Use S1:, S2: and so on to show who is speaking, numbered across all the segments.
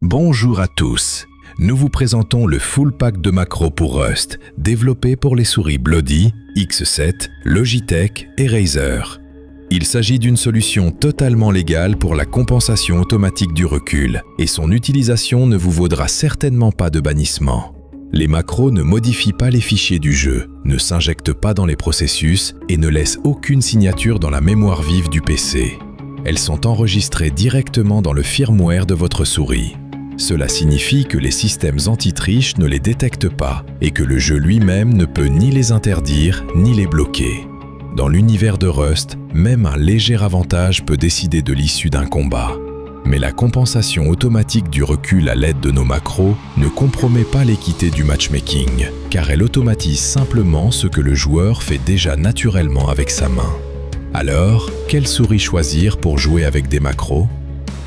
S1: Bonjour à tous. Nous vous présentons le full pack de macros pour Rust, développé pour les souris Bloody, X7, Logitech et Razer. Il s'agit d'une solution totalement légale pour la compensation automatique du recul, et son utilisation ne vous vaudra certainement pas de bannissement. Les macros ne modifient pas les fichiers du jeu, ne s'injectent pas dans les processus et ne laissent aucune signature dans la mémoire vive du PC. Elles sont enregistrées directement dans le firmware de votre souris. Cela signifie que les systèmes anti-triche ne les détectent pas et que le jeu lui-même ne peut ni les interdire ni les bloquer. Dans l'univers de Rust, même un léger avantage peut décider de l'issue d'un combat. Mais la compensation automatique du recul à l'aide de nos macros ne compromet pas l'équité du matchmaking, car elle automatise simplement ce que le joueur fait déjà naturellement avec sa main. Alors, quelle souris choisir pour jouer avec des macros ?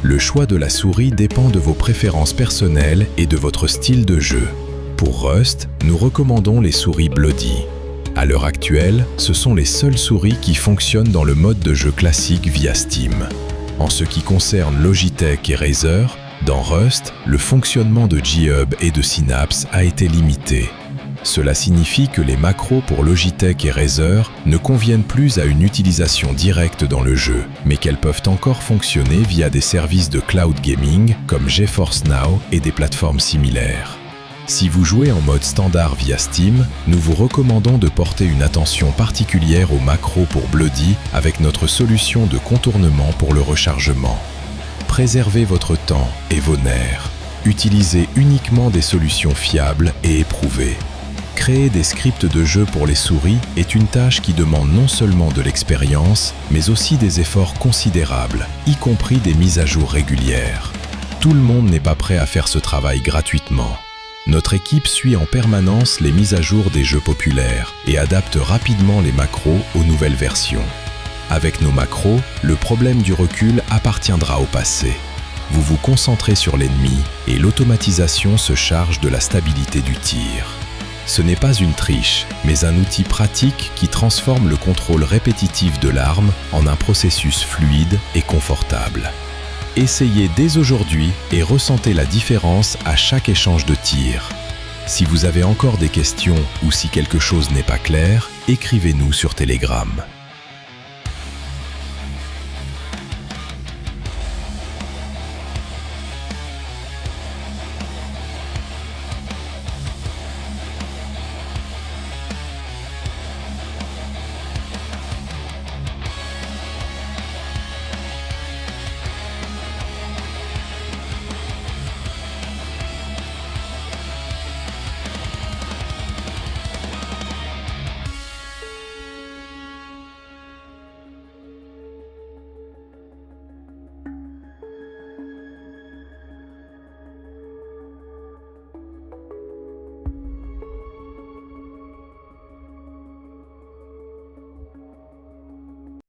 S1: Le choix de la souris dépend de vos préférences personnelles et de votre style de jeu. Pour Rust, nous recommandons les souris Bloody. À l'heure actuelle, ce sont les seules souris qui fonctionnent dans le mode de jeu classique via Steam. En ce qui concerne Logitech et Razer, dans Rust, le fonctionnement de G-Hub et de Synapse a été limité. Cela signifie que les macros pour Logitech et Razer ne conviennent plus à une utilisation directe dans le jeu, mais qu'elles peuvent encore fonctionner via des services de cloud gaming comme GeForce Now et des plateformes similaires. Si vous jouez en mode standard via Steam, nous vous recommandons de porter une attention particulière aux macros pour Bloody avec notre solution de contournement pour le rechargement. Préservez votre temps et vos nerfs. Utilisez uniquement des solutions fiables et éprouvées. Créer des scripts de jeu pour les souris est une tâche qui demande non seulement de l'expérience, mais aussi des efforts considérables, y compris des mises à jour régulières. Tout le monde n'est pas prêt à faire ce travail gratuitement. Notre équipe suit en permanence les mises à jour des jeux populaires et adapte rapidement les macros aux nouvelles versions. Avec nos macros, le problème du recul appartiendra au passé. Vous vous concentrez sur l'ennemi et l'automatisation se charge de la stabilité du tir. Ce n'est pas une triche, mais un outil pratique qui transforme le contrôle répétitif de l'arme en un processus fluide et confortable. Essayez dès aujourd'hui et ressentez la différence à chaque échange de tir. Si vous avez encore des questions ou si quelque chose n'est pas clair, écrivez-nous sur Telegram.